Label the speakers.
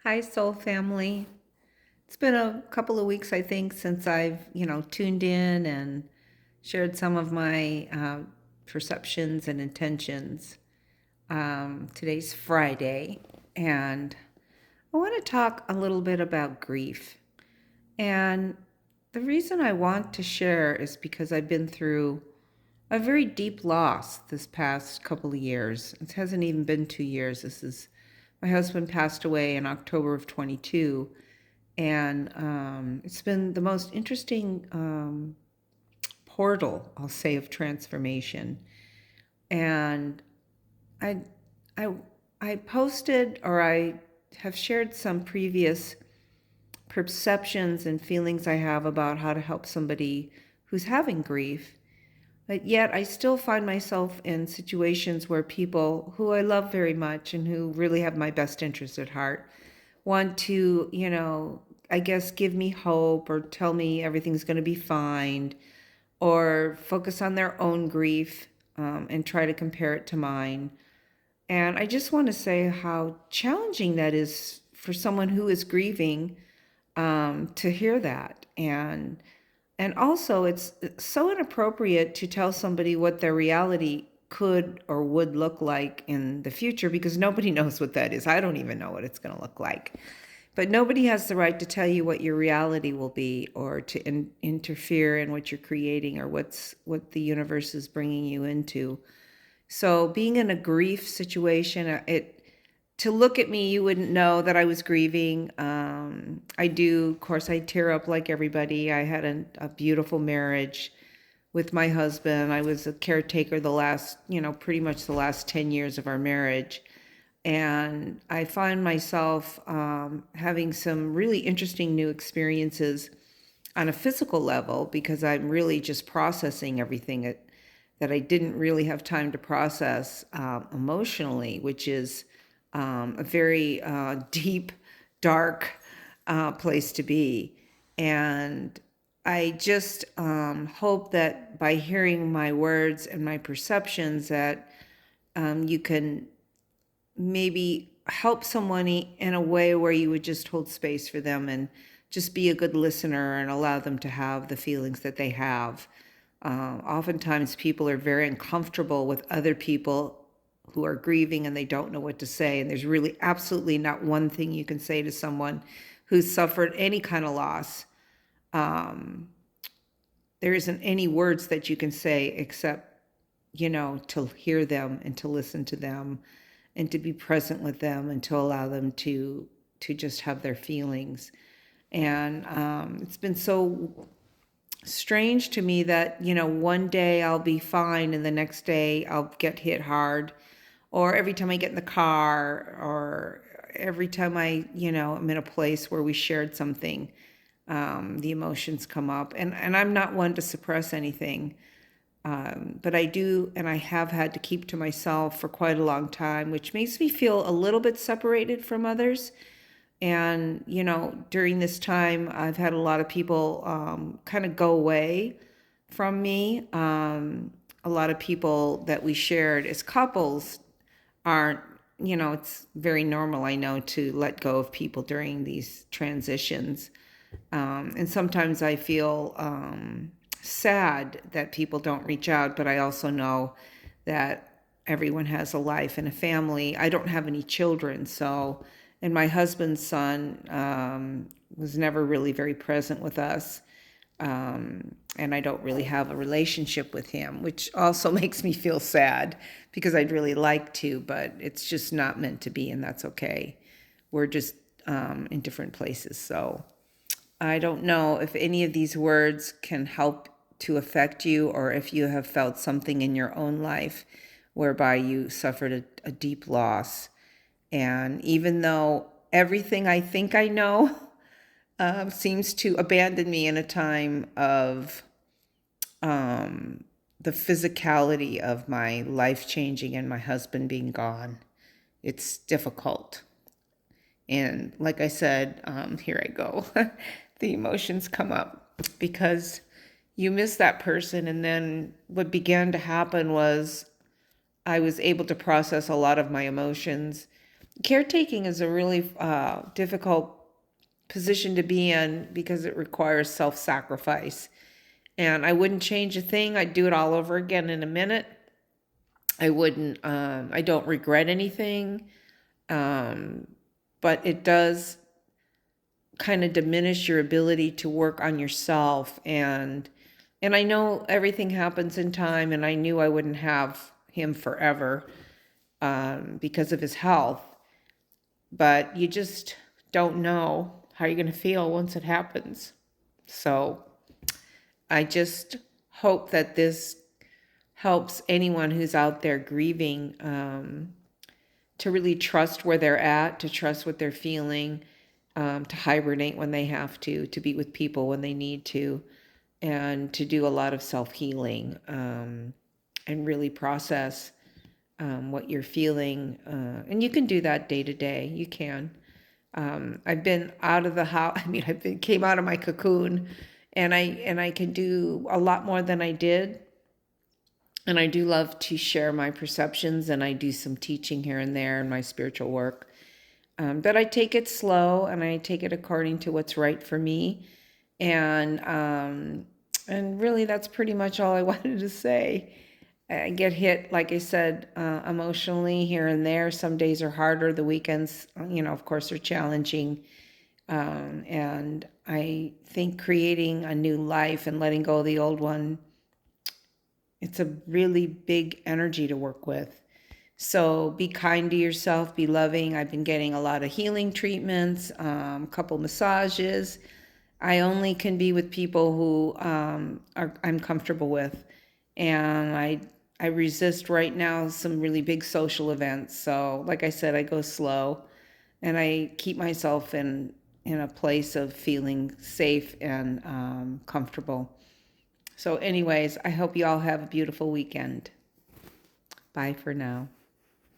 Speaker 1: Hi, Soul Family. It's been a couple of weeks, I think, since I've, tuned in and shared some of my perceptions and intentions. Today's Friday, and I want to talk a little bit about grief. And the reason I want to share is because I've been through a very deep loss this past couple of years. It hasn't even been 2 years. My husband passed away in October of 22. And it's been the most interesting portal, I'll say, of transformation. And I, I, I posted or I have shared some previous perceptions and feelings I have about how to help somebody who's having grief. But yet I still find myself in situations where people who I love very much and who really have my best interest at heart want to, I guess give me hope or tell me everything's going to be fine or focus on their own grief and try to compare it to mine. And I just want to say how challenging that is for someone who is grieving to hear that. And also, it's so inappropriate to tell somebody what their reality could or would look like in the future because nobody knows what that is. I don't even know what it's going to look like. But nobody has the right to tell you what your reality will be or to interfere in what you're creating or what the universe is bringing you into. So being in a grief situation, to look at me, you wouldn't know that I was grieving. I do, of course, I tear up like everybody. I had a beautiful marriage with my husband. I was a caretaker pretty much the last 10 years of our marriage. And I find myself having some really interesting new experiences on a physical level because I'm really just processing everything that I didn't really have time to process emotionally, which is a very deep, dark place to be. And I just hope that by hearing my words and my perceptions that you can maybe help someone in a way where you would just hold space for them and just be a good listener and allow them to have the feelings that they have. Oftentimes, people are very uncomfortable with other people who are grieving and they don't know what to say. And there's really absolutely not one thing you can say to someone who's suffered any kind of loss. Um, there isn't any words that you can say except, to hear them and to listen to them and to be present with them and to allow them to just have their feelings. And it's been so strange to me that, one day I'll be fine and the next day I'll get hit hard. Or every time I get in the car, or every time I'm in a place where we shared something, the emotions come up. And I'm not one to suppress anything. But I do, and I have had to keep to myself for quite a long time, which makes me feel a little bit separated from others. And, during this time, I've had a lot of people kind of go away from me. A lot of people that we shared as couples aren't, it's very normal, I know, to let go of people during these transitions. And sometimes I feel sad that people don't reach out, but I also know that everyone has a life and a family. I don't have any children, and my husband's son was never really very present with us. And I don't really have a relationship with him, which also makes me feel sad because I'd really like to, but it's just not meant to be, and that's okay. We're just in different places. So I don't know if any of these words can help to affect you or if you have felt something in your own life whereby you suffered a deep loss. And even though everything I think I know seems to abandon me in a time of the physicality of my life changing and my husband being gone, it's difficult. And like I said, here I go. The emotions come up because you miss that person. And then what began to happen was I was able to process a lot of my emotions Caretaking is a really difficult position to be in because it requires self-sacrifice. And I wouldn't change a thing. I'd do it all over again in a minute. I don't regret anything. But it does kind of diminish your ability to work on yourself. And I know everything happens in time, and I knew I wouldn't have him forever because of his health. But you just don't know how you're going to feel once it happens. So I just hope that this helps anyone who's out there grieving to really trust where they're at, to trust what they're feeling, to hibernate when they have to be with people when they need to, and to do a lot of self-healing and really process what you're feeling. And you can do that day to day. You can. I've been out of the house. I mean, came out of my cocoon, and I can do a lot more than I did. And I do love to share my perceptions, and I do some teaching here and there in my spiritual work. But I take it slow, and I take it according to what's right for me. And really, that's pretty much all I wanted to say. I get hit, like I said, emotionally here and there. Some days are harder. The weekends, of course, are challenging. And I think creating a new life and letting go of the old one, it's a really big energy to work with. So be kind to yourself, be loving. I've been getting a lot of healing treatments, a couple massages. I only can be with people who I'm comfortable with. And I resist right now some really big social events. So like I said, I go slow, and I keep myself in a place of feeling safe and comfortable. So anyways, I hope you all have a beautiful weekend. Bye for now.